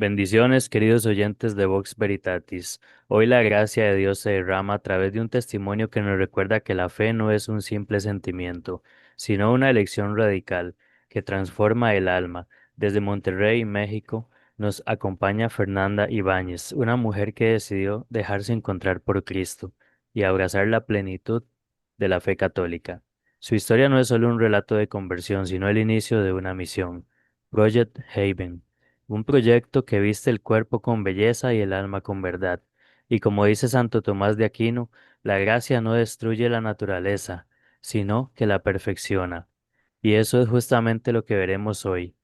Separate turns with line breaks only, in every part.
Bendiciones, queridos oyentes de Vox Veritatis. Hoy la gracia de Dios se derrama a través de un testimonio que nos recuerda que la fe no es un simple sentimiento, sino una elección radical que transforma el alma. Desde Monterrey, México, nos acompaña Fernanda Ibáñez, una mujer que decidió dejarse encontrar por Cristo y abrazar la plenitud de la fe católica. Su historia no es solo un relato de conversión, sino el inicio de una misión. Project Haven, un proyecto que viste el cuerpo con belleza y el alma con verdad. Y como dice Santo Tomás de Aquino, la gracia no destruye la naturaleza, sino que la perfecciona. Y eso es justamente lo que veremos hoy.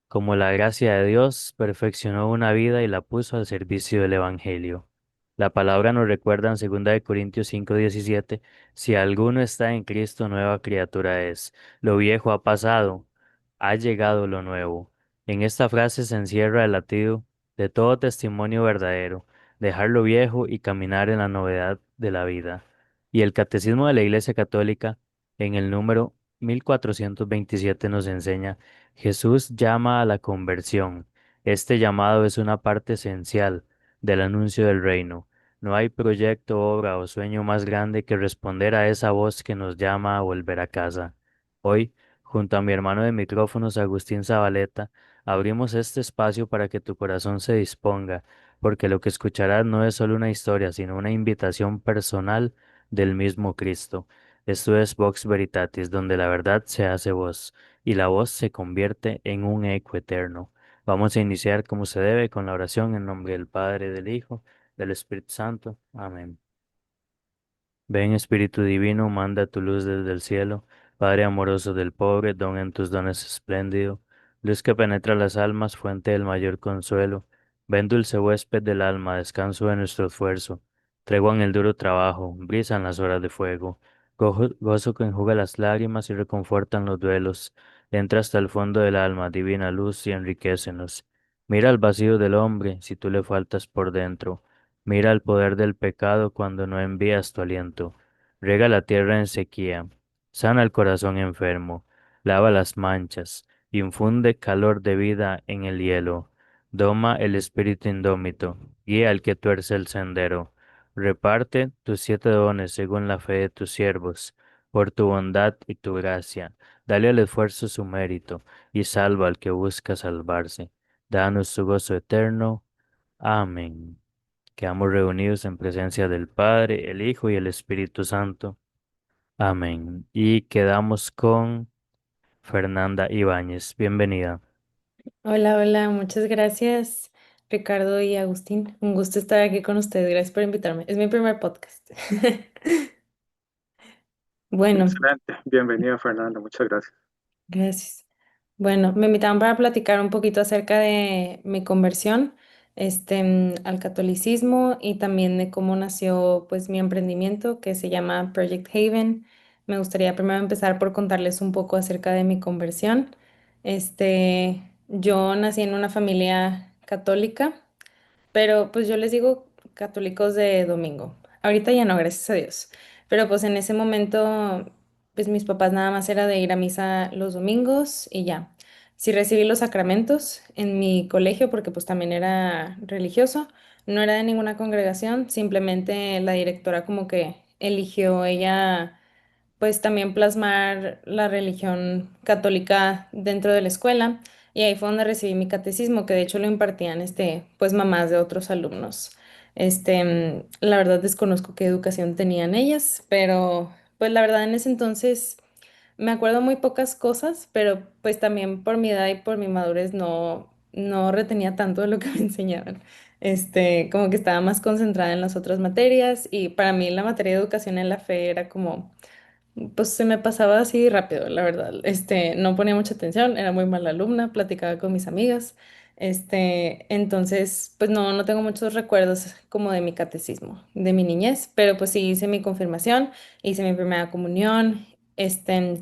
Como la gracia de Dios perfeccionó una vida y la puso al servicio del Evangelio. La palabra nos recuerda en 2 de Corintios 5:17, si alguno está en Cristo, nueva criatura es. Lo viejo ha pasado, ha llegado lo nuevo. En esta frase se encierra el latido de todo testimonio verdadero, dejar lo viejo y caminar en la novedad de la vida. Y el Catecismo de la Iglesia Católica, en el número 1427, nos enseña: Jesús llama a la conversión. Este llamado es una parte esencial del anuncio del reino. No hay proyecto, obra o sueño más grande que responder a esa voz que nos llama a volver a casa. Hoy, junto a mi hermano de micrófonos, Agustín Zabaleta, abrimos este espacio para que tu corazón se disponga, porque lo que escucharás no es solo una historia, sino una invitación personal del mismo Cristo. Esto es Vox Veritatis, donde la verdad se hace voz y la voz se convierte en un eco eterno. Vamos a iniciar como se debe con la oración en nombre del Padre, del Hijo, del Espíritu Santo. Amén. Ven Espíritu Divino, manda tu luz desde el cielo, Padre amoroso del pobre, don en tus dones espléndido, luz que penetra las almas, fuente del mayor consuelo. Ven dulce huésped del alma, descanso de nuestro esfuerzo, tregua en el duro trabajo, brisa en las horas de fuego, gozo que enjuga las lágrimas y reconfortan los duelos. Entra hasta el fondo del alma, divina luz, y enriquecenos. Mira el vacío del hombre, si tú le faltas por dentro. Mira el poder del pecado cuando no envías tu aliento. Riega la tierra en sequía, sana el corazón enfermo, lava las manchas, infunde calor de vida en el hielo, doma el espíritu indómito, guía al que tuerce el sendero. Reparte tus 7 dones según la fe de tus siervos, por tu bondad y tu gracia. Dale al esfuerzo su mérito, y salva al que busca salvarse. Danos tu gozo eterno. Amén. Quedamos reunidos en presencia del Padre, el Hijo y el Espíritu Santo. Amén. Y quedamos con Fernanda Ibáñez. Bienvenida.
Hola, hola, muchas gracias, Ricardo y Agustín. Un gusto estar aquí con ustedes. Gracias por invitarme. Es mi primer podcast. Bueno,
Excelente. Bienvenido, Fernando. Muchas gracias.
gracias. Bueno, me invitaban para platicar un poquito acerca de mi conversión, al catolicismo y también de cómo nació, pues, mi emprendimiento que se llama Project Haven. Me gustaría primero empezar por contarles un poco acerca de mi conversión. Yo nací en una familia católica. Pero pues yo les digo católicos de domingo. Ahorita ya no, gracias a Dios. Pero pues en ese momento, pues mis papás nada más era de ir a misa los domingos y ya. Sí recibí los sacramentos en mi colegio porque pues también era religioso. No era de ninguna congregación, simplemente la directora como que eligió ella pues también plasmar la religión católica dentro de la escuela y ahí fue donde recibí mi catecismo, que de hecho lo impartían pues mamás de otros alumnos. La verdad desconozco qué educación tenían ellas, pero pues la verdad en ese entonces me acuerdo muy pocas cosas, pero pues también por mi edad y por mi madurez no retenía tanto de lo que me enseñaban. Como que estaba más concentrada en las otras materias y para mí la materia de educación en la fe era como pues se me pasaba así rápido, la verdad. No ponía mucha atención, era muy mala alumna, platicaba con mis amigas. Entonces, pues no tengo muchos recuerdos como de mi catecismo, de mi niñez, pero pues sí hice mi confirmación, hice mi primera comunión,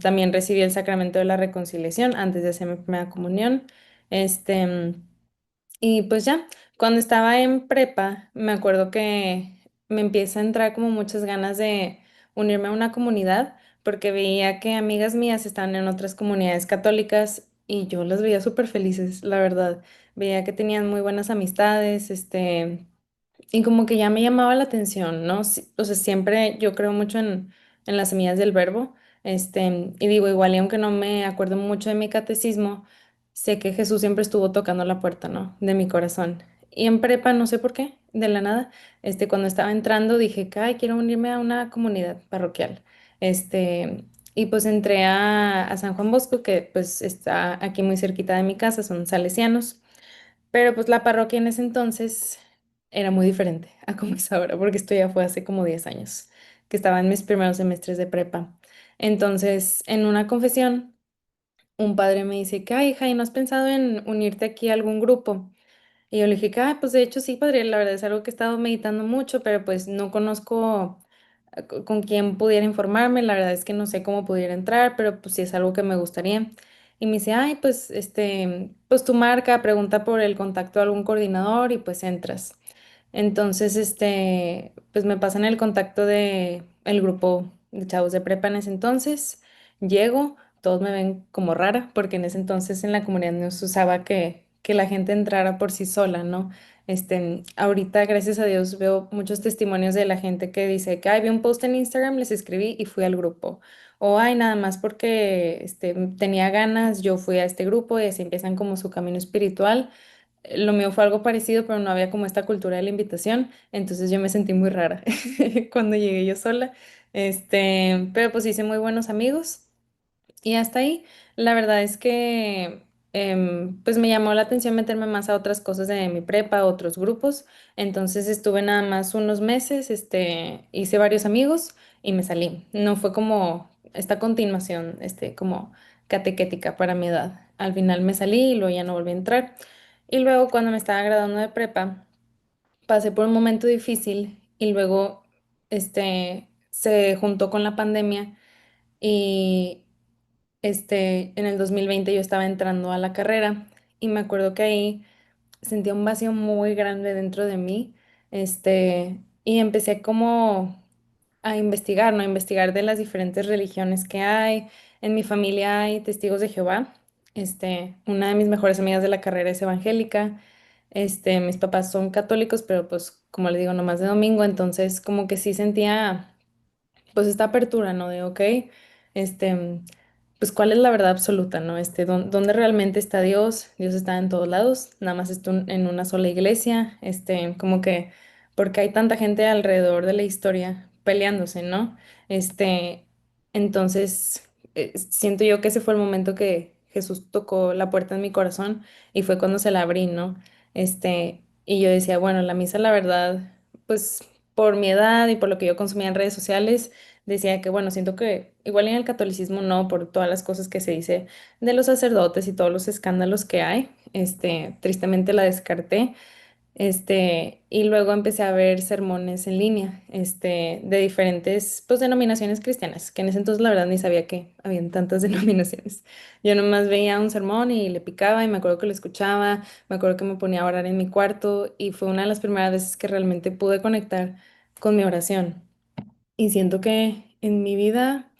también recibí el sacramento de la reconciliación antes de hacer mi primera comunión. Este, y pues ya, cuando estaba en prepa, me acuerdo que me empieza a entrar como muchas ganas de unirme a una comunidad, porque veía que amigas mías estaban en otras comunidades católicas y yo las veía súper felices, la verdad. veía que tenían muy buenas amistades, y como que ya me llamaba la atención, ¿no? O sea, siempre yo creo mucho en las semillas del verbo, y digo, igual, y aunque no me acuerdo mucho de mi catecismo, sé que Jesús siempre estuvo tocando la puerta, ¿no? De mi corazón. Y en prepa, no sé por qué, de la nada, cuando estaba entrando dije, que, ay, quiero unirme a una comunidad parroquial, y pues entré a San Juan Bosco, que pues está aquí muy cerquita de mi casa, son salesianos. Pero pues la parroquia en ese entonces era muy diferente a como es ahora, porque esto ya fue hace como 10 años, que estaba en mis primeros semestres de prepa. Entonces, en una confesión, un padre me dice que, ay, hija, ¿y no has pensado en unirte aquí a algún grupo? Y yo le dije que, ah, pues de hecho sí, padre, la verdad es algo que he estado meditando mucho, pero pues no conozco con quién pudiera informarme, la verdad es que no sé cómo pudiera entrar, pero pues sí es algo que me gustaría. Y me dice, ay, pues pues tu marca, pregunta por el contacto de algún coordinador y pues entras. Entonces, pues me pasan el contacto de el grupo de chavos de prepa en ese entonces. Llego, todos me ven como rara, porque en ese entonces en la comunidad no se usaba que la gente entrara por sí sola, ¿no? Ahorita, gracias a Dios, veo muchos testimonios de la gente que dice que, ay, vi un post en Instagram, les escribí y fui al grupo. O, ay, nada más porque tenía ganas, yo fui a este grupo y así empiezan como su camino espiritual. Lo mío fue algo parecido, pero no había como esta cultura de la invitación, entonces yo me sentí muy rara cuando llegué yo sola. Pero pues hice muy buenos amigos. Y hasta ahí, la verdad es que pues me llamó la atención meterme más a otras cosas de mi prepa, a otros grupos. Entonces estuve nada más unos meses, hice varios amigos y me salí. No fue como esta continuación, como catequética para mi edad. Al final me salí y luego ya no volví a entrar. Y luego cuando me estaba graduando de prepa, pasé por un momento difícil y luego, se juntó con la pandemia y en el 2020 yo estaba entrando a la carrera y me acuerdo que ahí sentía un vacío muy grande dentro de mí, y empecé como a investigar, ¿no? A investigar de las diferentes religiones que hay. En mi familia hay testigos de Jehová. Una de mis mejores amigas de la carrera es evangélica. Mis papás son católicos, pero pues como les digo, nomás de domingo, entonces como que sí sentía pues esta apertura, ¿no? De, ok, este, pues cuál es la verdad absoluta, ¿no? ¿Dónde realmente está Dios? Dios está en todos lados, nada más está en una sola iglesia, como que, porque hay tanta gente alrededor de la historia peleándose, ¿no? Este, entonces, siento yo que ese fue el momento que Jesús tocó la puerta en mi corazón y fue cuando se la abrí, ¿no? Y yo decía, bueno, la misa, la verdad, pues por mi edad y por lo que yo consumía en redes sociales, decía que, bueno, siento que igual en el catolicismo no, por todas las cosas que se dice de los sacerdotes y todos los escándalos que hay, tristemente la descarté, y luego empecé a ver sermones en línea, de diferentes, pues, denominaciones cristianas, que en ese entonces la verdad ni sabía que habían tantas denominaciones. Yo nomás veía un sermón y le picaba y me acuerdo que lo escuchaba, me acuerdo que me ponía a orar en mi cuarto y fue una de las primeras veces que realmente pude conectar con mi oración. Y siento que en mi vida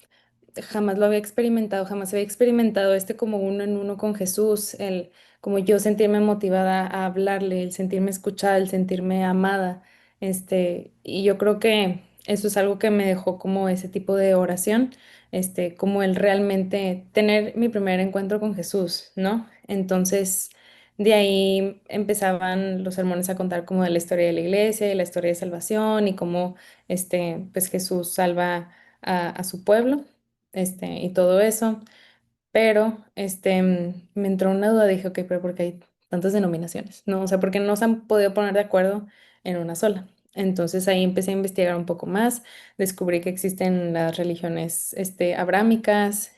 jamás lo había experimentado, jamás había experimentado como uno en uno con Jesús, el como yo sentirme motivada a hablarle, el sentirme escuchada, el sentirme amada, y yo creo que eso es algo que me dejó como ese tipo de oración, como el realmente tener mi primer encuentro con Jesús, ¿no? Entonces, de ahí empezaban los sermones a contar como de la historia de la iglesia y la historia de salvación y cómo, pues Jesús salva a su pueblo, y todo eso, pero me entró una duda, dije, ok, pero ¿por qué hay tantas denominaciones? No, o sea, ¿por qué no se han podido poner de acuerdo en una sola? Entonces ahí empecé a investigar un poco más, descubrí que existen las religiones abrámicas,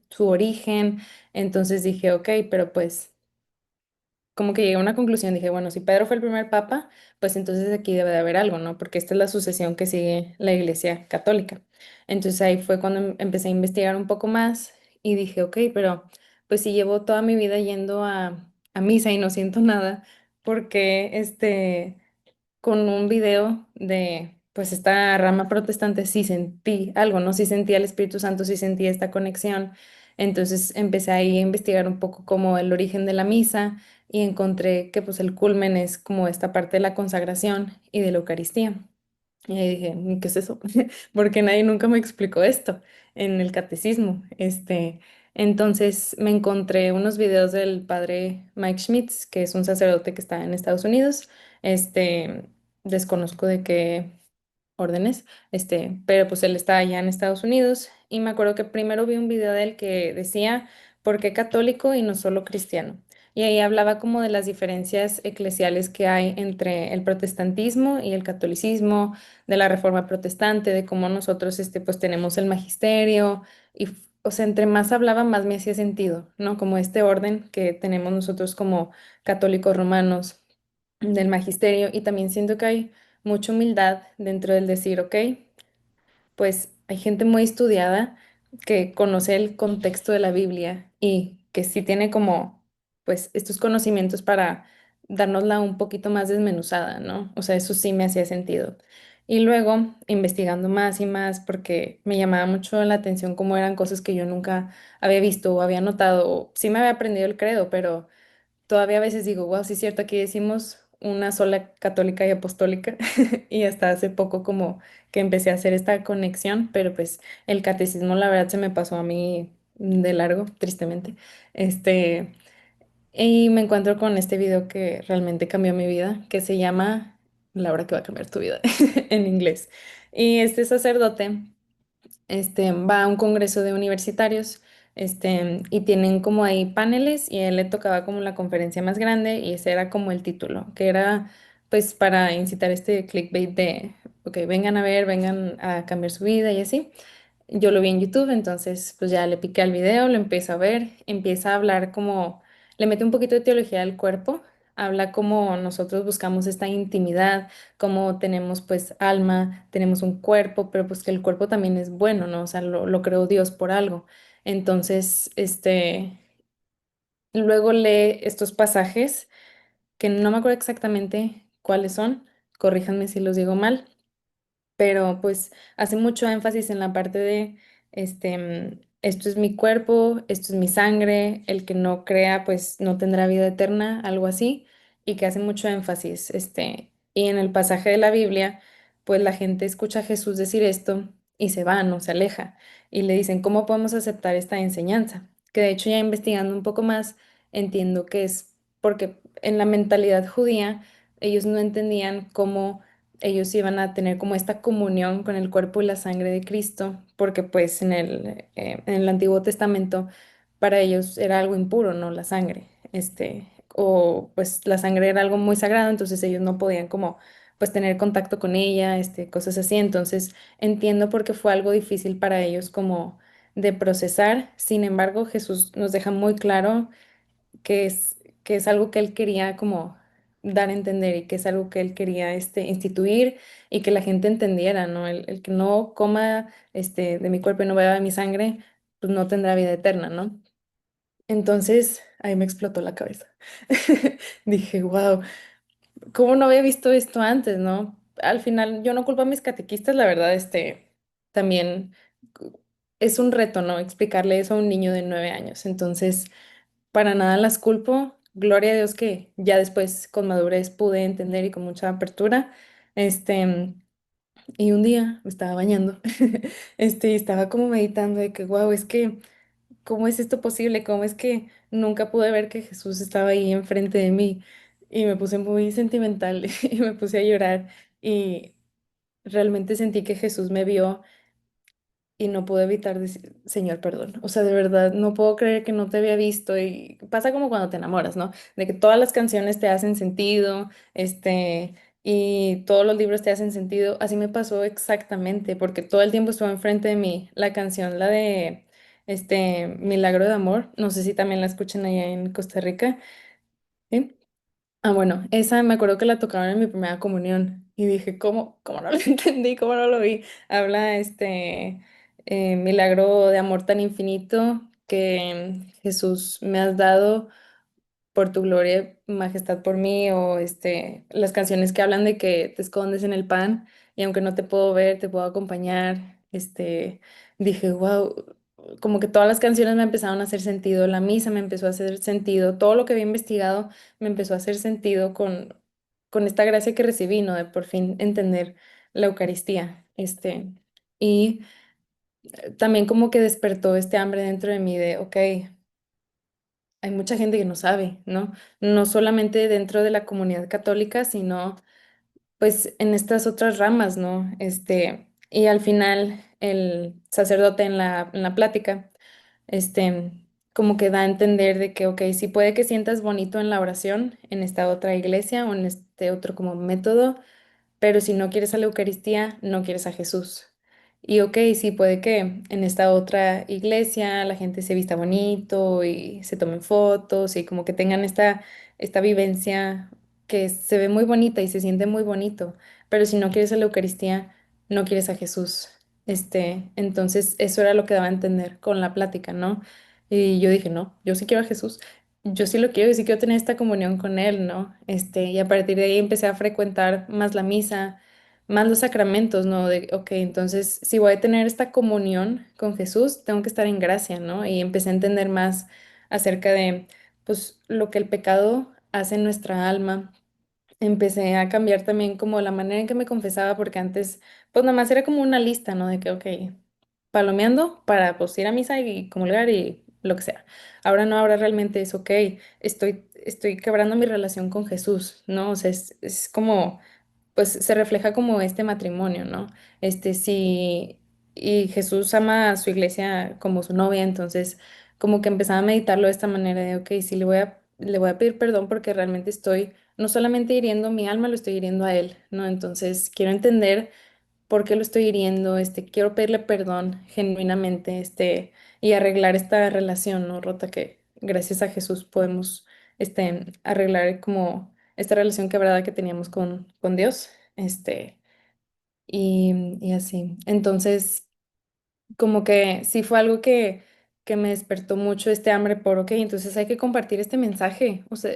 su origen, entonces dije, ok, pero pues como que llegué a una conclusión, dije, bueno, si Pedro fue el primer papa, pues entonces aquí debe de haber algo, ¿no? Porque esta es la sucesión que sigue la Iglesia Católica. Entonces ahí fue cuando empecé a investigar un poco más y dije, ok, pero pues si llevo toda mi vida yendo a misa y no siento nada, porque con un video de pues esta rama protestante sí sentí algo, ¿no? Sí sentí al Espíritu Santo, sí sentí esta conexión. Entonces empecé ahí a investigar un poco como el origen de la misa y encontré que pues el culmen es como esta parte de la consagración y de la Eucaristía. Y ahí dije, ¿qué es eso? Porque nadie nunca me explicó esto en el catecismo. Entonces me encontré unos videos del padre Mike Schmitz, que es un sacerdote que está en Estados Unidos. Este, desconozco de qué órdenes, pero pues él está allá en Estados Unidos y me acuerdo que primero vi un video de él que decía, ¿por qué católico y no solo cristiano? Y ahí hablaba como de las diferencias eclesiales que hay entre el protestantismo y el catolicismo, de la reforma protestante, de cómo nosotros, pues tenemos el magisterio y, o sea, entre más hablaba, más me hacía sentido, ¿no? Como este orden que tenemos nosotros como católicos romanos del magisterio y también siento que hay mucha humildad dentro del decir, ok, pues hay gente muy estudiada que conoce el contexto de la Biblia y que sí tiene como, pues, estos conocimientos para dárnosla un poquito más desmenuzada, ¿no? O sea, eso sí me hacía sentido. Y luego, investigando más y más, porque me llamaba mucho la atención cómo eran cosas que yo nunca había visto o había notado, o sí me había aprendido el credo, pero todavía a veces digo, wow, sí es cierto, aquí decimos una sola católica y apostólica y hasta hace poco como que empecé a hacer esta conexión, pero pues el catecismo la verdad se me pasó a mí de largo, tristemente. Este, y me encuentro con este video que realmente cambió mi vida, que se llama La hora que va a cambiar tu vida en inglés. Y este sacerdote va a un congreso de universitarios, y tienen como ahí paneles y a él le tocaba como la conferencia más grande y ese era como el título, que era pues para incitar este clickbait de, ok, vengan a ver, vengan a cambiar su vida y así. Yo lo vi en YouTube, entonces pues ya le piqué al video, lo empiezo a ver, empieza a hablar como, le mete un poquito de teología al cuerpo, habla como nosotros buscamos esta intimidad, como tenemos pues alma, tenemos un cuerpo, pero pues que el cuerpo también es bueno, ¿no? O sea, lo creó Dios por algo. Entonces, luego lee estos pasajes que no me acuerdo exactamente cuáles son, corríjanme si los digo mal, pero pues hace mucho énfasis en la parte de, esto es mi cuerpo, esto es mi sangre, el que no crea pues no tendrá vida eterna, algo así, y que hace mucho énfasis, y en el pasaje de la Biblia, pues la gente escucha a Jesús decir esto y se va, no se aleja, y le dicen, ¿cómo podemos aceptar esta enseñanza? Que de hecho ya investigando un poco más, entiendo que es porque en la mentalidad judía, ellos no entendían cómo ellos iban a tener como esta comunión con el cuerpo y la sangre de Cristo, porque pues en el Antiguo Testamento para ellos era algo impuro, ¿no? La sangre, o pues la sangre era algo muy sagrado, entonces ellos no podían como pues tener contacto con ella, cosas así, entonces entiendo porque fue algo difícil para ellos como de procesar, sin embargo Jesús nos deja muy claro que es algo que él quería como dar a entender y que es algo que él quería instituir y que la gente entendiera, ¿no? El que no coma de mi cuerpo y no beba de mi sangre, pues no tendrá vida eterna, ¿no? Entonces, ahí me explotó la cabeza. Dije, wow, ¿cómo no había visto esto antes, no? Al final, yo no culpo a mis catequistas, la verdad, también es un reto, ¿no? Explicarle eso a un niño de 9 años. Entonces, para nada las culpo. Gloria a Dios que ya después con madurez pude entender y con mucha apertura. Este, y un día me estaba bañando, y estaba como meditando de que, wow, es que, ¿cómo es esto posible? ¿Cómo es que nunca pude ver que Jesús estaba ahí enfrente de mí? Y me puse muy sentimental y me puse a llorar y realmente sentí que Jesús me vio y no pude evitar decir, Señor, perdón. O sea, de verdad, no puedo creer que no te había visto. Y pasa como cuando te enamoras, ¿no? De que todas las canciones te hacen sentido, y todos los libros te hacen sentido. Así me pasó exactamente, porque todo el tiempo estuvo enfrente de mí la canción, la de Milagro de Amor. No sé si también la escuchan allá en Costa Rica. ¿Sí? Ah, bueno, esa me acuerdo que la tocaron en mi primera comunión y dije, ¿cómo no lo entendí? ¿Cómo no lo vi? Habla milagro de amor tan infinito que Jesús me has dado por tu gloria, majestad por mí, o las canciones que hablan de que te escondes en el pan y aunque no te puedo ver, te puedo acompañar. Dije, wow, como que todas las canciones me empezaron a hacer sentido, la misa me empezó a hacer sentido, todo lo que había investigado me empezó a hacer sentido con esta gracia que recibí, ¿no? De por fin entender la Eucaristía. Y también como que despertó este hambre dentro de mí de, ok, hay mucha gente que no sabe, ¿no? No solamente dentro de la comunidad católica, sino pues en estas otras ramas, ¿no? Y al final el sacerdote en la plática, este, como que da a entender de que, ok, sí puede que sientas bonito en la oración, en esta otra iglesia o en este otro como método, pero si no quieres a la Eucaristía, no quieres a Jesús. Y ok, sí, puede que en esta otra iglesia la gente se vista bonito y se tomen fotos y como que tengan esta vivencia que se ve muy bonita y se siente muy bonito, pero si no quieres a la Eucaristía, no quieres a Jesús. Entonces eso era lo que daba a entender con la plática, ¿no? Y yo dije, no, yo sí quiero a Jesús, yo sí lo quiero y sí quiero tener esta comunión con Él, ¿no? Y a partir de ahí empecé a frecuentar más la misa, más los sacramentos, ¿no? De, ok, entonces si voy a tener esta comunión con Jesús, tengo que estar en gracia, ¿no? Y empecé a entender más acerca de, pues, lo que el pecado hace en nuestra alma. Empecé a cambiar también como la manera en que me confesaba, porque antes, pues, nada más era como una lista, ¿no? De que, ok, palomeando para pues ir a misa y comulgar y lo que sea. Ahora no, ahora realmente es ok, estoy quebrando mi relación con Jesús, ¿no? O sea, es como, pues se refleja como este matrimonio, ¿no? Sí, y Jesús ama a su iglesia como su novia, entonces como que empezaba a meditarlo de esta manera de, ok, sí, le voy a pedir perdón porque realmente estoy no solamente hiriendo mi alma, lo estoy hiriendo a él, ¿no? Entonces quiero entender por qué lo estoy hiriendo, quiero pedirle perdón genuinamente, y arreglar esta relación, ¿no? Rota que gracias a Jesús podemos, arreglar como esta relación quebrada que teníamos con Dios, y así. Entonces, como que sí fue algo que me despertó mucho este hambre por, ok, entonces hay que compartir este mensaje. O sea,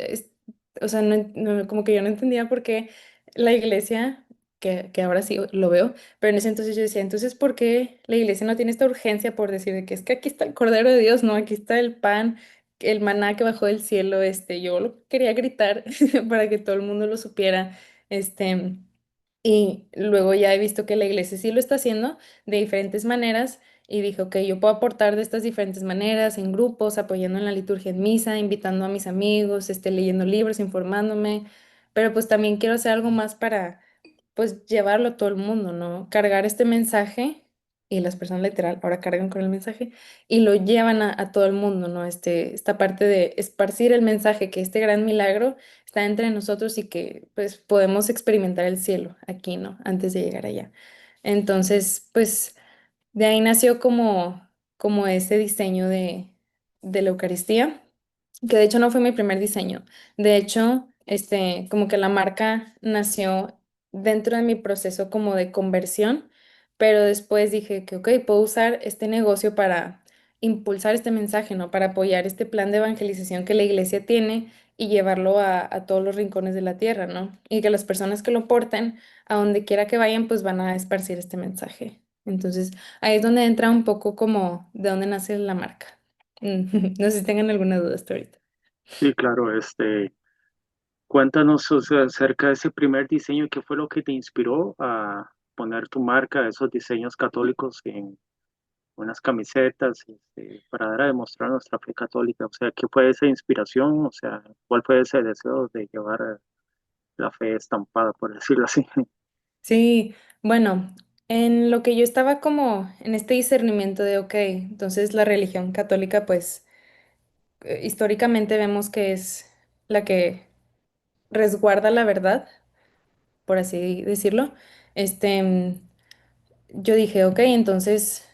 como que yo no entendía por qué la iglesia, que ahora sí lo veo, pero en ese entonces yo decía, entonces, ¿por qué la iglesia no tiene esta urgencia por decir de que es que aquí está el Cordero de Dios, ¿no? Aquí está el pan, el maná que bajó del cielo, yo lo quería gritar para que todo el mundo lo supiera, este... Y luego ya he visto que la iglesia sí lo está haciendo de diferentes maneras y dije, ok, yo puedo aportar de estas diferentes maneras, en grupos, apoyando en la liturgia en misa, invitando a mis amigos, leyendo libros, informándome, pero pues también quiero hacer algo más para pues llevarlo a todo el mundo, ¿no? Cargar este mensaje y las personas literal ahora cargan con el mensaje y lo llevan a todo el mundo, ¿no? Esta parte de esparcir el mensaje, que este gran milagro está entre nosotros y que pues podemos experimentar el cielo aquí, ¿no? Antes de llegar allá. Entonces, pues de ahí nació como ese diseño de la Eucaristía, que de hecho no fue mi primer diseño. De hecho, como que la marca nació dentro de mi proceso como de conversión, pero después dije que, ok, puedo usar este negocio para impulsar este mensaje, ¿no? Para apoyar este plan de evangelización que la iglesia tiene y llevarlo a todos los rincones de la tierra, ¿no? Y que las personas que lo porten, a donde quiera que vayan, pues van a esparcir este mensaje. Entonces, ahí es donde entra un poco como de dónde nace la marca. No sé si tengan alguna duda hasta ahorita.
Sí, claro, cuéntanos, o sea, acerca de ese primer diseño, ¿qué fue lo que te inspiró a poner tu marca, esos diseños católicos en unas camisetas, para dar a demostrar nuestra fe católica? O sea, ¿qué fue esa inspiración? O sea, ¿cuál fue ese deseo de llevar la fe estampada, por decirlo así?
Sí, bueno, en lo que yo estaba como en este discernimiento de, ok, entonces la religión católica, pues históricamente vemos que es la que resguarda la verdad, por así decirlo. Este, mm, yo dije, ok, entonces,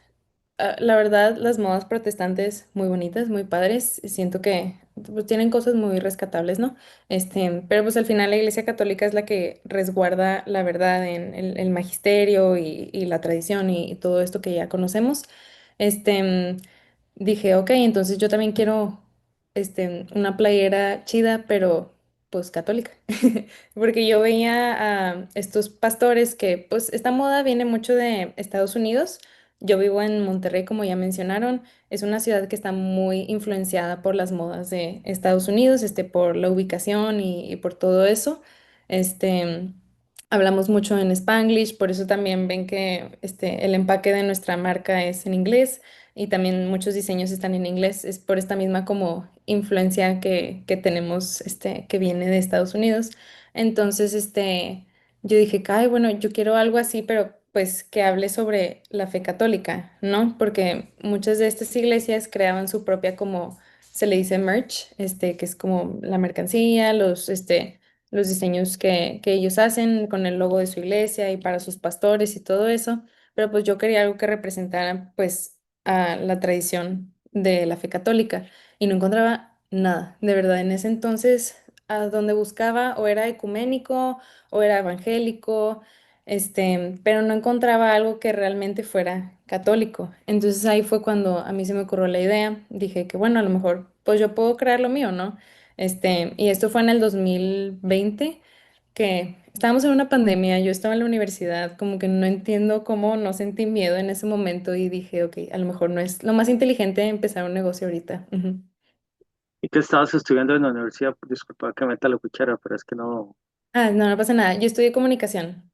la verdad, las modas protestantes muy bonitas, muy padres, siento que pues, tienen cosas muy rescatables, ¿no? Pero pues al final la Iglesia Católica es la que resguarda la verdad en el magisterio y la tradición y todo esto que ya conocemos. Este, mm, Dije, ok, entonces yo también quiero, una playera chida, pero pues católica. Porque yo veía a estos pastores que, pues, esta moda viene mucho de Estados Unidos, Yo vivo en Monterrey, como ya mencionaron. Es una ciudad que está muy influenciada por las modas de Estados Unidos, por la ubicación y por todo eso. Este, hablamos mucho en Spanglish, por eso también ven que el empaque de nuestra marca es en inglés y también muchos diseños están en inglés. Es por esta misma como influencia que tenemos, que viene de Estados Unidos. Entonces, yo dije, ay, bueno, yo quiero algo así, pero pues que hable sobre la fe católica, ¿no? Porque muchas de estas iglesias creaban su propia como se le dice merch, que es como la mercancía, los diseños que ellos hacen con el logo de su iglesia y para sus pastores y todo eso, pero pues yo quería algo que representara pues a la tradición de la fe católica y no encontraba nada, de verdad, en ese entonces a donde buscaba o era ecuménico o era evangélico, pero no encontraba algo que realmente fuera católico. Entonces ahí fue cuando a mí se me ocurrió la idea, dije que bueno, a lo mejor pues yo puedo crear lo mío, ¿no? Y esto fue en el 2020, que estábamos en una pandemia, yo estaba en la universidad, como que no entiendo cómo no sentí miedo en ese momento y dije, ok, a lo mejor no es lo más inteligente empezar un negocio ahorita. Ujú.
¿Y qué estabas estudiando en la universidad? Disculpa que meta la cuchara, pero es que no.
Ah, no, no pasa nada, yo estudié comunicación.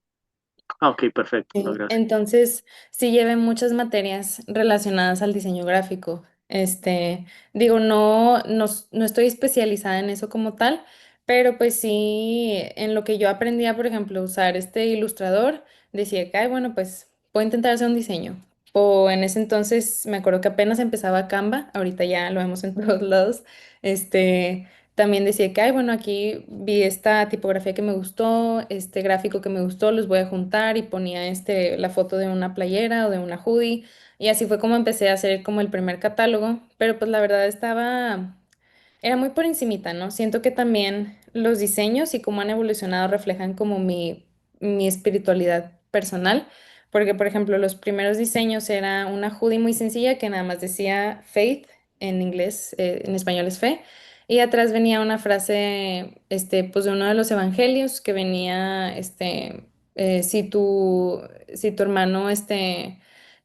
Ah, ok, perfecto, no,
Sí,
gracias.
entonces sí llevé muchas materias relacionadas al diseño gráfico. Digo, no estoy especializada en eso como tal, pero pues sí, en lo que yo aprendía, por ejemplo, usar este ilustrador, decía que, ay, bueno, pues puedo intentar hacer un diseño. O en ese entonces me acuerdo que apenas empezaba Canva, ahorita ya lo vemos en todos lados. También decía que, ay, bueno, aquí vi esta tipografía que me gustó, este gráfico que me gustó, los voy a juntar y ponía la foto de una playera o de una hoodie. Y así fue como empecé a hacer como el primer catálogo, pero pues la verdad era muy por encimita, ¿no? Siento que también los diseños y cómo han evolucionado reflejan como mi espiritualidad personal, porque por ejemplo los primeros diseños era una hoodie muy sencilla que nada más decía faith en inglés, en español es fe, y atrás venía una frase, pues de uno de los evangelios que venía, si tu hermano,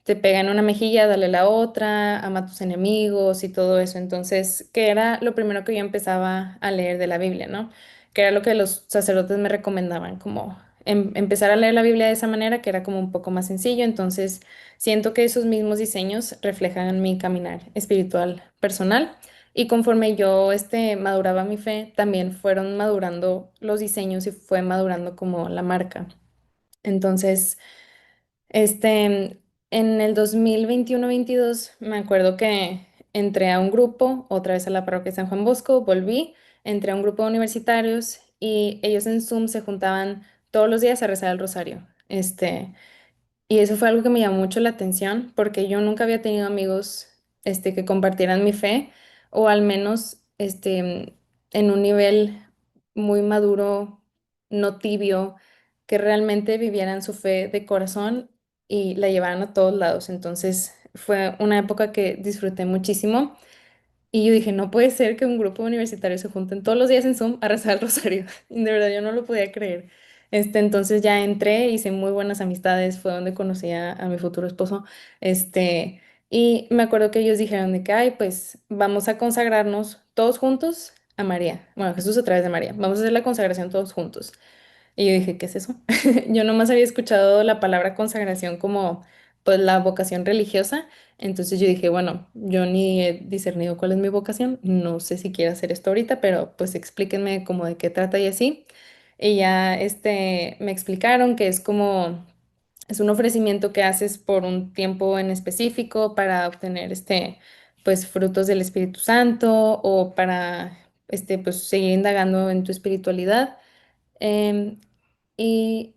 te pega en una mejilla, dale la otra, ama a tus enemigos y todo eso. Entonces, que era lo primero que yo empezaba a leer de la Biblia, ¿no? Que era lo que los sacerdotes me recomendaban, como empezar a leer la Biblia de esa manera, que era como un poco más sencillo. Entonces, siento que esos mismos diseños reflejan mi caminar espiritual personal. Y conforme yo maduraba mi fe, también fueron madurando los diseños y fue madurando como la marca. Entonces, en el 2021-22 me acuerdo que entré a un grupo, otra vez a la parroquia de San Juan Bosco, volví, entré a un grupo de universitarios y ellos en Zoom se juntaban todos los días a rezar el rosario. Y eso fue algo que me llamó mucho la atención porque yo nunca había tenido amigos que compartieran mi fe o al menos en un nivel muy maduro, no tibio, que realmente vivieran su fe de corazón y la llevaran a todos lados. Entonces fue una época que disfruté muchísimo y yo dije, no puede ser que un grupo universitario se junten todos los días en Zoom a rezar el rosario. Y de verdad yo no lo podía creer. Entonces ya entré, hice muy buenas amistades, fue donde conocí a mi futuro esposo. Y me acuerdo que ellos dijeron de que, ay, pues vamos a consagrarnos todos juntos a María. Bueno, Jesús a través de María. Vamos a hacer la consagración todos juntos. Y yo dije, ¿qué es eso? Yo nomás había escuchado la palabra consagración como pues la vocación religiosa. Entonces yo dije, bueno, yo ni he discernido cuál es mi vocación. No sé si quiero hacer esto ahorita, pero pues explíquenme como de qué trata y así. Y ya me explicaron que es un ofrecimiento que haces por un tiempo en específico para obtener pues frutos del Espíritu Santo o para pues seguir indagando en tu espiritualidad. Em, y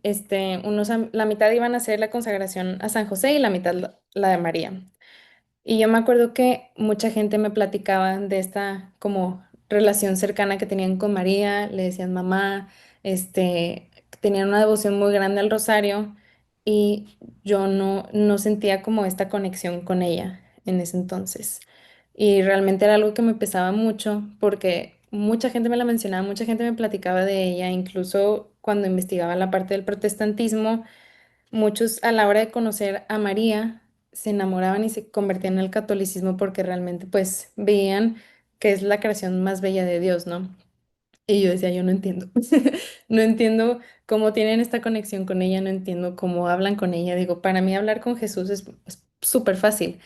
la mitad iban a hacer la consagración a San José y la mitad la de María. Y yo me acuerdo que mucha gente me platicaba de esta como relación cercana que tenían con María, le decían mamá, tenían una devoción muy grande al rosario y yo no sentía como esta conexión con ella en ese entonces. Y realmente era algo que me pesaba mucho porque mucha gente me la mencionaba, mucha gente me platicaba de ella, incluso cuando investigaba la parte del protestantismo. Muchos a la hora de conocer a María se enamoraban y se convertían en el catolicismo porque realmente pues veían que es la creación más bella de Dios, ¿no? Y yo decía, yo no entiendo, no entiendo cómo tienen esta conexión con ella, no entiendo cómo hablan con ella. Digo, para mí hablar con Jesús es súper fácil,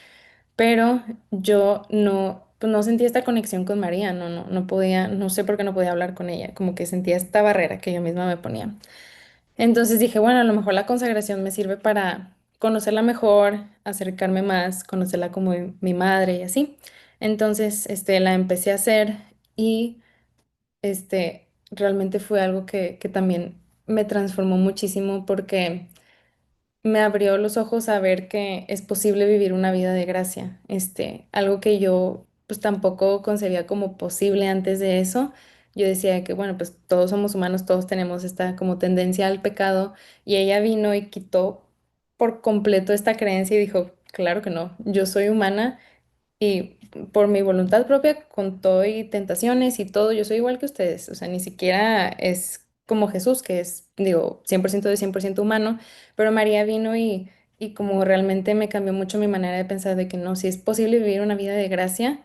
pero yo no, pues no sentía esta conexión con María, no podía, no sé por qué no podía hablar con ella, como que sentía esta barrera que yo misma me ponía. Entonces dije, bueno, a lo mejor la consagración me sirve para conocerla mejor, acercarme más, conocerla como mi madre y así. Entonces, la empecé a hacer y realmente fue algo que también me transformó muchísimo porque me abrió los ojos a ver que es posible vivir una vida de gracia. Algo que yo pues tampoco concebía como posible antes de eso. Yo decía que, bueno, pues todos somos humanos, todos tenemos esta como tendencia al pecado y ella vino y quitó por completo esta creencia y dijo, claro que no, yo soy humana y por mi voluntad propia, con todo y tentaciones y todo, yo soy igual que ustedes. O sea, ni siquiera es como Jesús, que es, digo, 100% de 100% humano, pero María vino y como realmente me cambió mucho mi manera de pensar de que no, si es posible vivir una vida de gracia,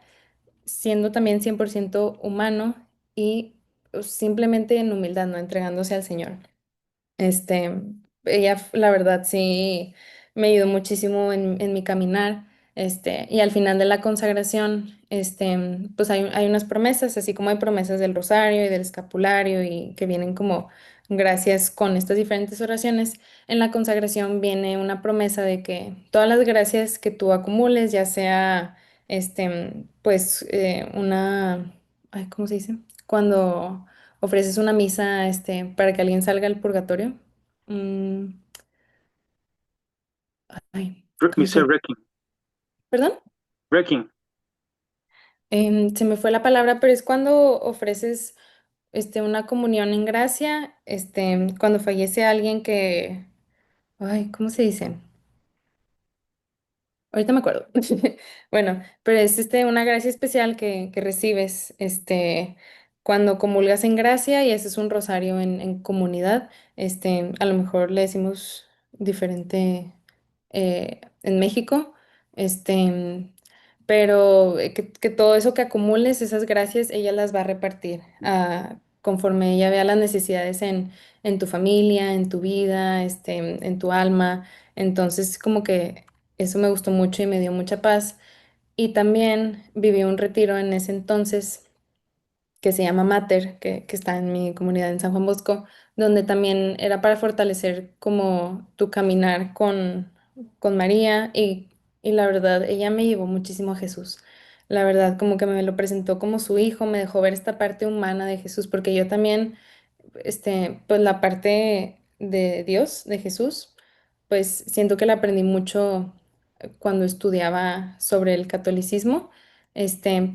siendo también 100% humano y pues, simplemente en humildad, ¿no? Entregándose al Señor. Este, ella, la verdad, sí, me ayudó muchísimo en mi caminar. Y al final de la consagración, pues hay unas promesas, así como hay promesas del rosario y del escapulario y que vienen como gracias con estas diferentes oraciones. En la consagración viene una promesa de que todas las gracias que tú acumules, ya sea, pues, ay, ¿cómo se dice? Cuando ofreces una misa, para que alguien salga del purgatorio. Mm, ay, ¿cómo
Mr.
se?
Wrecking.
¿Perdón?
Wrecking.
Se me fue la palabra, pero es cuando ofreces, una comunión en gracia, cuando fallece alguien que, ay, ¿cómo se dice? Ahorita me acuerdo. Bueno, pero es una gracia especial que recibes cuando comulgas en gracia y haces un rosario en comunidad. A lo mejor le decimos diferente en México. Este, pero que todo eso que acumules, esas gracias, ella las va a repartir conforme ella vea las necesidades en tu familia, en tu vida, en tu alma. Entonces, como que eso me gustó mucho y me dio mucha paz. Y también viví un retiro en ese entonces que se llama Mater, que está en mi comunidad en San Juan Bosco, donde también era para fortalecer como tu caminar con María y la verdad, ella me llevó muchísimo a Jesús. La verdad, como que me lo presentó como su hijo, me dejó ver esta parte humana de Jesús, porque yo también pues la parte de Dios, de Jesús, pues siento que la aprendí mucho cuando estudiaba sobre el catolicismo,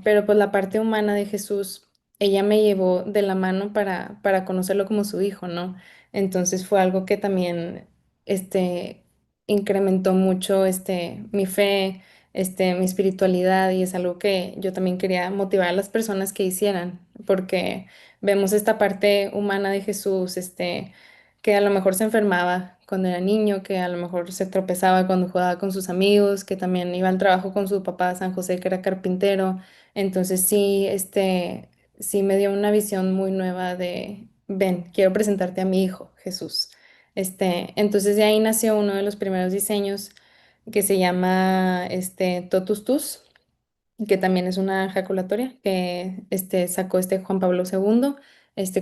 pero pues la parte humana de Jesús, ella me llevó de la mano para conocerlo como su hijo, ¿no? Entonces fue algo que también, incrementó mucho, mi fe, mi espiritualidad y es algo que yo también quería motivar a las personas que hicieran, porque vemos esta parte humana de Jesús, que a lo mejor se enfermaba cuando era niño, que a lo mejor se tropezaba cuando jugaba con sus amigos, que también iba al trabajo con su papá San José, que era carpintero. Entonces sí, sí me dio una visión muy nueva de, ven, quiero presentarte a mi hijo, Jesús. Entonces de ahí nació uno de los primeros diseños que se llama Totus Tus, que también es una ejaculatoria que sacó Juan Pablo II,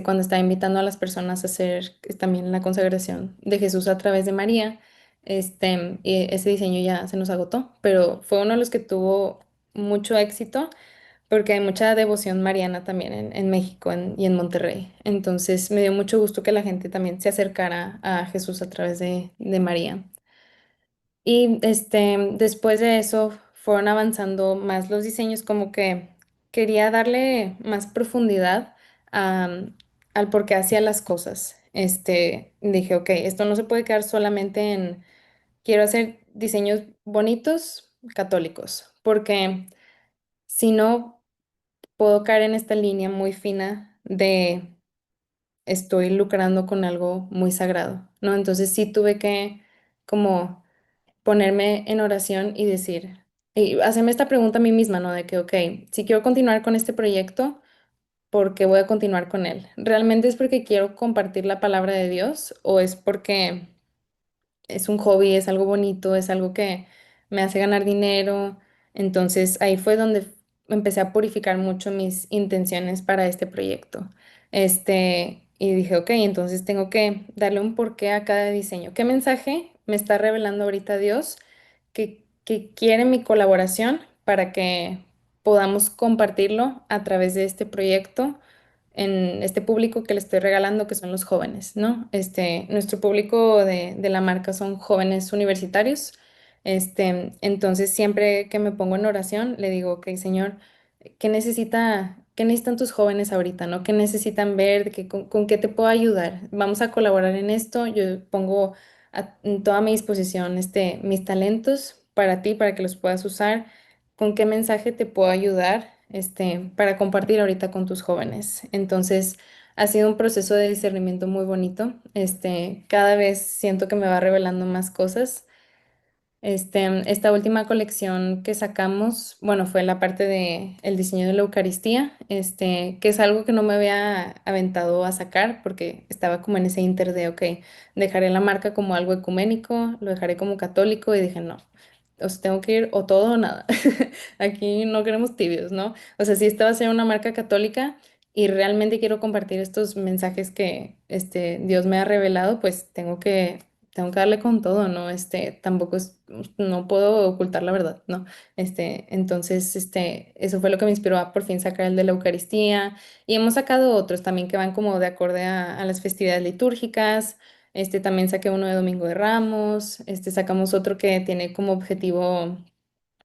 cuando estaba invitando a las personas a hacer también la consagración de Jesús a través de María. Y ese diseño ya se nos agotó, pero fue uno de los que tuvo mucho éxito porque hay mucha devoción mariana también en México y en Monterrey. Entonces me dio mucho gusto que la gente también se acercara a Jesús a través de María. Y después de eso fueron avanzando más los diseños, como que quería darle más profundidad al por qué hacía las cosas. Dije, ok, esto no se puede quedar solamente en, quiero hacer diseños bonitos católicos, porque si no, puedo caer en esta línea muy fina de estoy lucrando con algo muy sagrado, ¿no? Entonces sí tuve que como ponerme en oración y decir, y hacerme esta pregunta a mí misma, ¿no? De que, ok, si quiero continuar con este proyecto, ¿por qué voy a continuar con él? ¿Realmente es porque quiero compartir la palabra de Dios o es porque es un hobby, es algo bonito, es algo que me hace ganar dinero? Entonces ahí fue donde empecé a purificar mucho mis intenciones para este proyecto. Y dije, ok, entonces tengo que darle un porqué a cada diseño. ¿Qué mensaje me está revelando ahorita Dios que quiere mi colaboración para que podamos compartirlo a través de este proyecto en este público que le estoy regalando, que son los jóvenes, ¿no? Nuestro público de la marca son jóvenes universitarios. Entonces, siempre que me pongo en oración, le digo, ok, Señor, qué necesitan tus jóvenes ahorita, ¿no? ¿Qué necesitan ver? Con qué te puedo ayudar? Vamos a colaborar en esto. Yo pongo en toda mi disposición, mis talentos para ti, para que los puedas usar. ¿Con qué mensaje te puedo ayudar, para compartir ahorita con tus jóvenes? Entonces, ha sido un proceso de discernimiento muy bonito. Cada vez siento que me va revelando más cosas. Esta última colección que sacamos, bueno, fue la parte de el diseño de la Eucaristía, que es algo que no me había aventado a sacar porque estaba como en ese inter de, ok, dejaré la marca como algo ecuménico, lo dejaré como católico y dije, no, o sea, tengo que ir o todo o nada. Aquí no queremos tibios, ¿no? O sea, si esta va a ser una marca católica y realmente quiero compartir estos mensajes que Dios me ha revelado, pues tengo que darle con todo, ¿no? Tampoco no puedo ocultar la verdad, ¿no? Entonces, eso fue lo que me inspiró a por fin sacar el de la Eucaristía. Y hemos sacado otros también que van como de acorde a las festividades litúrgicas. También saqué uno de Domingo de Ramos. Sacamos otro que tiene como objetivo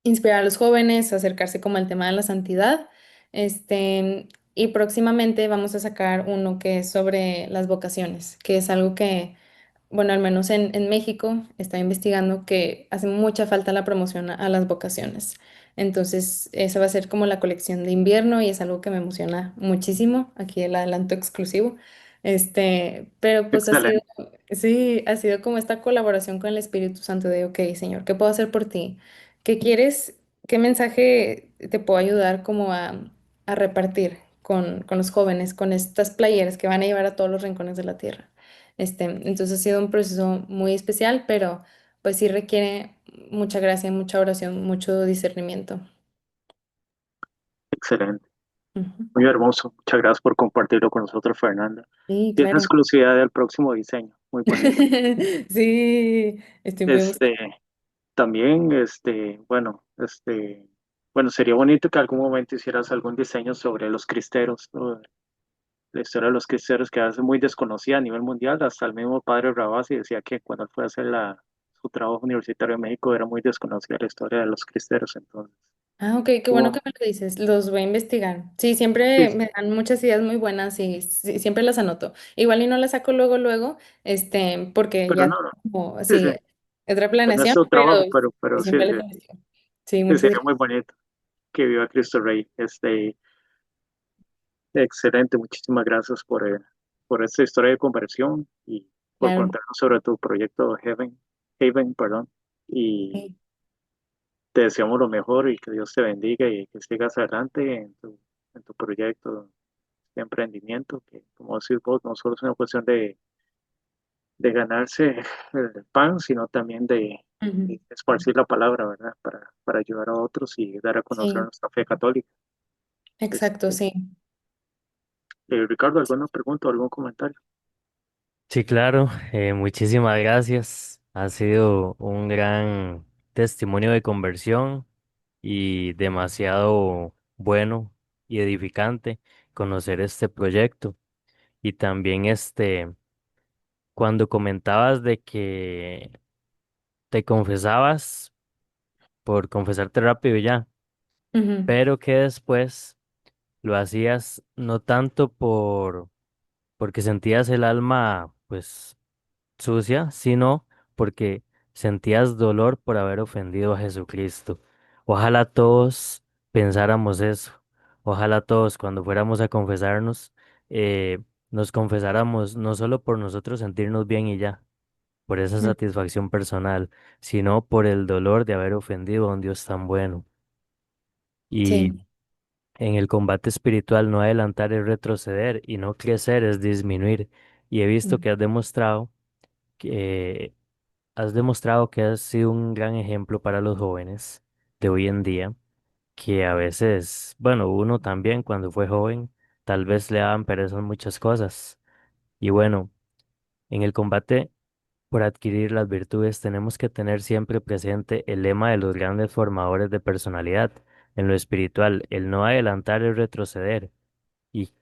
inspirar a los jóvenes, acercarse como al tema de la santidad. Y próximamente vamos a sacar uno que es sobre las vocaciones, que es algo que, bueno, al menos en México, está investigando que hace mucha falta la promoción a las vocaciones. Entonces, esa va a ser como la colección de invierno y es algo que me emociona muchísimo. Aquí el adelanto exclusivo. Pero pues
Excelente,
sí, ha sido como esta colaboración con el Espíritu Santo de, ok, Señor, ¿qué puedo hacer por ti? ¿Qué quieres? ¿Qué mensaje te puedo ayudar como a repartir con los jóvenes, con estas playeras que van a llevar a todos los rincones de la tierra? Entonces ha sido un proceso muy especial, pero pues sí requiere mucha gracia, mucha oración, mucho discernimiento.
excelente.
Ujú.
Muy hermoso. Muchas gracias por compartirlo con nosotros, Fernanda.
Sí,
Y esa
claro.
exclusividad del próximo diseño, muy bonito.
Sí, estoy muy
Este,
emocionada.
también, bueno, sería bonito que algún momento hicieras algún diseño sobre los cristeros, ¿no? La historia de los cristeros que es muy desconocida a nivel mundial. Hasta el mismo padre Rabasi decía que cuando él fue a hacer su trabajo universitario en México era muy desconocida la historia de los cristeros. Entonces,
Ah, ok, qué bueno que
hubo-
me lo dices. Los voy a investigar. Sí,
sí,
siempre
sí,
me dan muchas ideas muy buenas y sí, siempre las anoto. Igual y no las saco luego, luego, porque
pero
ya
no, no,
como,
sí, sí,
sí, otra
pues no es
planeación,
su
pero
trabajo, pero sí,
siempre
sí,
les investigo. Sí,
sí,
muchas
sería muy
gracias.
bonito que viva Cristo Rey. Excelente, muchísimas gracias por esta historia de conversión y por
Claro.
contarnos sobre tu proyecto Haven, perdón. Y
Sí,
te deseamos lo mejor y que Dios te bendiga y que sigas adelante en tu proyecto de emprendimiento, que como decís vos, no solo es una cuestión de ganarse el pan, sino también
ujú,
de esparcir la palabra, ¿verdad? Para ayudar a otros y dar a conocer
sí,
nuestra fe católica.
exacto,
Este,
sí.
Ricardo, ¿alguna pregunta o algún comentario?
Sí, claro, muchísimas gracias. Ha sido un gran testimonio de conversión y demasiado bueno y edificante conocer este proyecto. Y también cuando comentabas de que te confesabas por confesarte rápido y ya,
Ujú,
pero que después lo hacías no tanto porque sentías el alma pues sucia, sino porque sentías dolor por haber ofendido a Jesucristo. Ojalá todos pensáramos eso. Ojalá todos cuando fuéramos a confesarnos, nos confesáramos no solo por nosotros sentirnos bien y ya, por esa
Mm.
satisfacción personal, sino por el dolor de haber ofendido a un Dios tan bueno. Y
Sí.
en el combate espiritual no adelantar es retroceder y no crecer es disminuir. Y he visto
Mm.
que que has demostrado que has sido un gran ejemplo para los jóvenes de hoy en día, que a veces, bueno, uno también cuando fue joven, tal vez le daban pereza en muchas cosas. Y bueno, en el combate por adquirir las virtudes tenemos que tener siempre presente el lema de los grandes formadores de personalidad. En lo espiritual, el no adelantar es retroceder y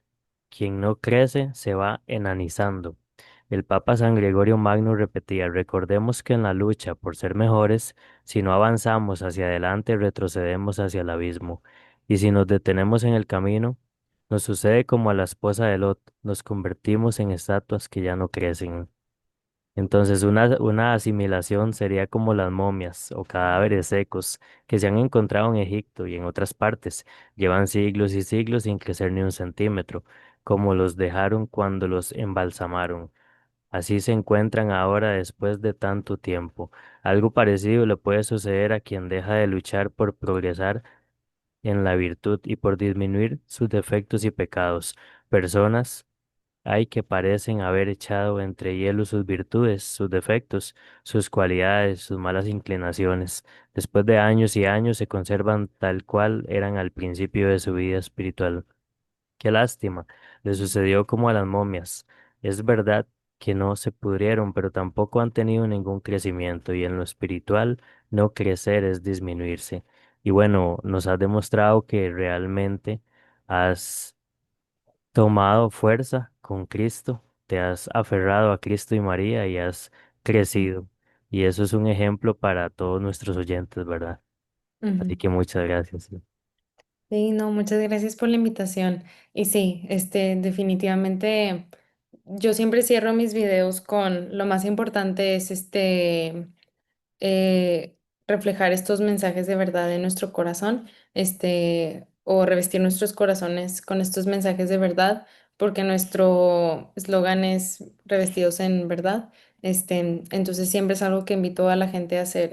quien no crece se va enanizando. El Papa San Gregorio Magno repetía, recordemos que en la lucha por ser mejores, si no avanzamos hacia adelante, retrocedemos hacia el abismo. Y si nos detenemos en el camino, nos sucede como a la esposa de Lot, nos convertimos en estatuas que ya no crecen. Entonces, una asimilación sería como las momias o cadáveres secos que se han encontrado en Egipto y en otras partes. Llevan siglos y siglos sin crecer ni un centímetro, como los dejaron cuando los embalsamaron. Así se encuentran ahora después de tanto tiempo. Algo parecido le puede suceder a quien deja de luchar por progresar en la virtud y por disminuir sus defectos y pecados. Personas hay que parecen haber echado entre hielo sus virtudes, sus defectos, sus cualidades, sus malas inclinaciones. Después de años y años se conservan tal cual eran al principio de su vida espiritual. Qué lástima, le sucedió como a las momias. Es verdad que no se pudrieron, pero tampoco han tenido ningún crecimiento y en lo espiritual no crecer es disminuirse. Y bueno, nos has demostrado que realmente has tomado fuerza con Cristo, te has aferrado a Cristo y María y has crecido. Y eso es un ejemplo para todos nuestros oyentes, ¿verdad? Así
Ujú.
que muchas gracias. Sí.
Sí, no, muchas gracias por la invitación. Y sí, definitivamente yo siempre cierro mis videos con lo más importante es eh, reflejar estos mensajes de verdad en nuestro corazón, o revestir nuestros corazones con estos mensajes de verdad, porque nuestro eslogan es revestidos en verdad. Entonces siempre es algo que invito a la gente a hacer,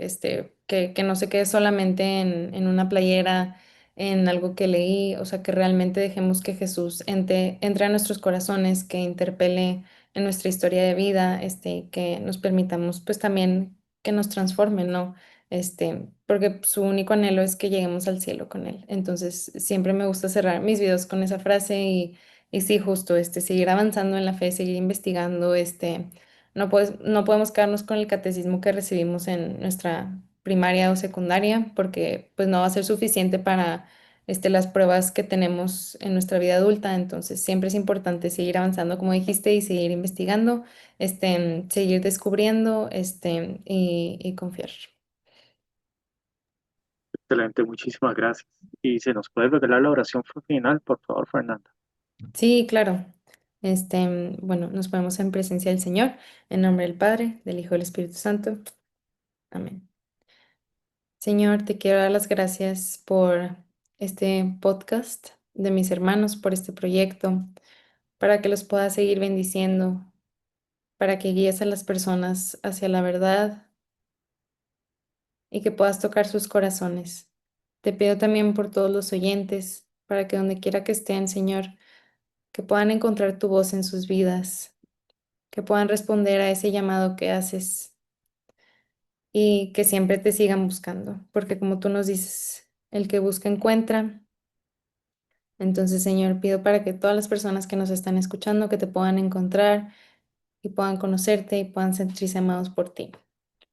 que no se quede solamente en una playera, en algo que leí, o sea, que realmente dejemos que Jesús entre a nuestros corazones, que interpele en nuestra historia de vida, que nos permitamos pues también que nos transformen, ¿no? Porque su único anhelo es que lleguemos al cielo con él. Entonces, siempre me gusta cerrar mis videos con esa frase y sí, justo, seguir avanzando en la fe, seguir investigando, no podemos quedarnos con el catecismo que recibimos en nuestra primaria o secundaria, porque pues no va a ser suficiente para las pruebas que tenemos en nuestra vida adulta. Entonces, siempre es importante seguir avanzando, como dijiste, y seguir investigando, seguir descubriendo, y confiar.
Excelente, muchísimas gracias. Y se nos puede regalar la oración final, por favor, Fernanda.
Sí, claro. Bueno, nos ponemos en presencia del Señor, en nombre del Padre, del Hijo y del Espíritu Santo. Amén. Señor, te quiero dar las gracias por este podcast de mis hermanos, por este proyecto, para que los puedas seguir bendiciendo, para que guíes a las personas hacia la verdad y que puedas tocar sus corazones. Te pido también por todos los oyentes, para que donde quiera que estén, Señor, que puedan encontrar tu voz en sus vidas, que puedan responder a ese llamado que haces y que siempre te sigan buscando, porque como tú nos dices, el que busca encuentra. Entonces, Señor, pido para que todas las personas que nos están escuchando, que te puedan encontrar y puedan conocerte y puedan sentirse amados por ti.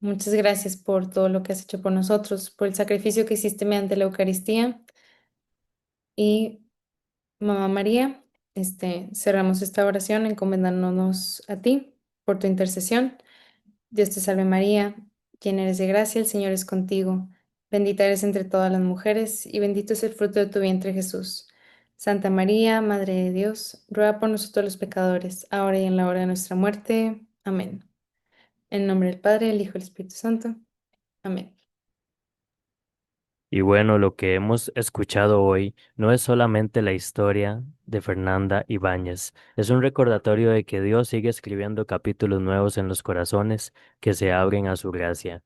Muchas gracias por todo lo que has hecho por nosotros, por el sacrificio que hiciste mediante la Eucaristía. Y Mamá María, cerramos esta oración encomendándonos a ti por tu intercesión. Dios te salve María, llena eres de gracia, el Señor es contigo. Bendita eres entre todas las mujeres y bendito es el fruto de tu vientre Jesús. Santa María, Madre de Dios, ruega por nosotros los pecadores, ahora y en la hora de nuestra muerte. Amén. En nombre del Padre, del Hijo y del Espíritu Santo. Amén.
Y bueno, lo que hemos escuchado hoy no es solamente la historia de Fernanda Ibáñez, es un recordatorio de que Dios sigue escribiendo capítulos nuevos en los corazones que se abren a su gracia.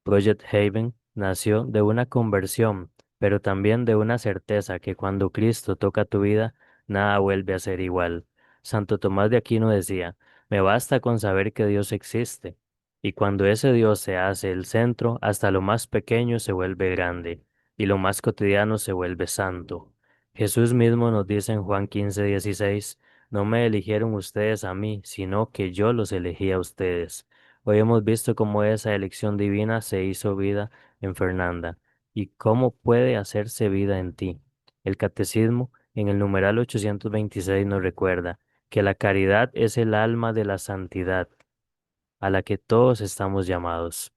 Project Haven nació de una conversión, pero también de una certeza que cuando Cristo toca tu vida, nada vuelve a ser igual. Santo Tomás de Aquino decía, me basta con saber que Dios existe, y cuando ese Dios se hace el centro, hasta lo más pequeño se vuelve grande, y lo más cotidiano se vuelve santo. Jesús mismo nos dice en Juan 15:16, no me eligieron ustedes a mí, sino que yo los elegí a ustedes. Hoy hemos visto cómo esa elección divina se hizo vida en Fernanda y cómo puede hacerse vida en ti. El catecismo en el numeral 826 nos recuerda que la caridad es el alma de la santidad a la que todos estamos llamados.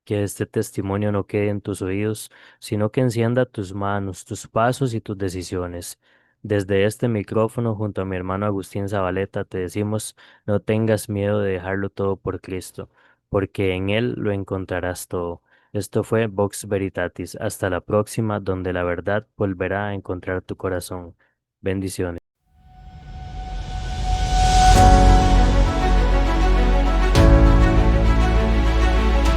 Que este testimonio no quede en tus oídos, sino que encienda tus manos, tus pasos y tus decisiones. Desde este micrófono, junto a mi hermano Agustín Zabaleta, te decimos, no tengas miedo de dejarlo todo por Cristo, porque en Él lo encontrarás todo. Esto fue Vox Veritatis. Hasta la próxima, donde la verdad volverá a encontrar tu corazón. Bendiciones.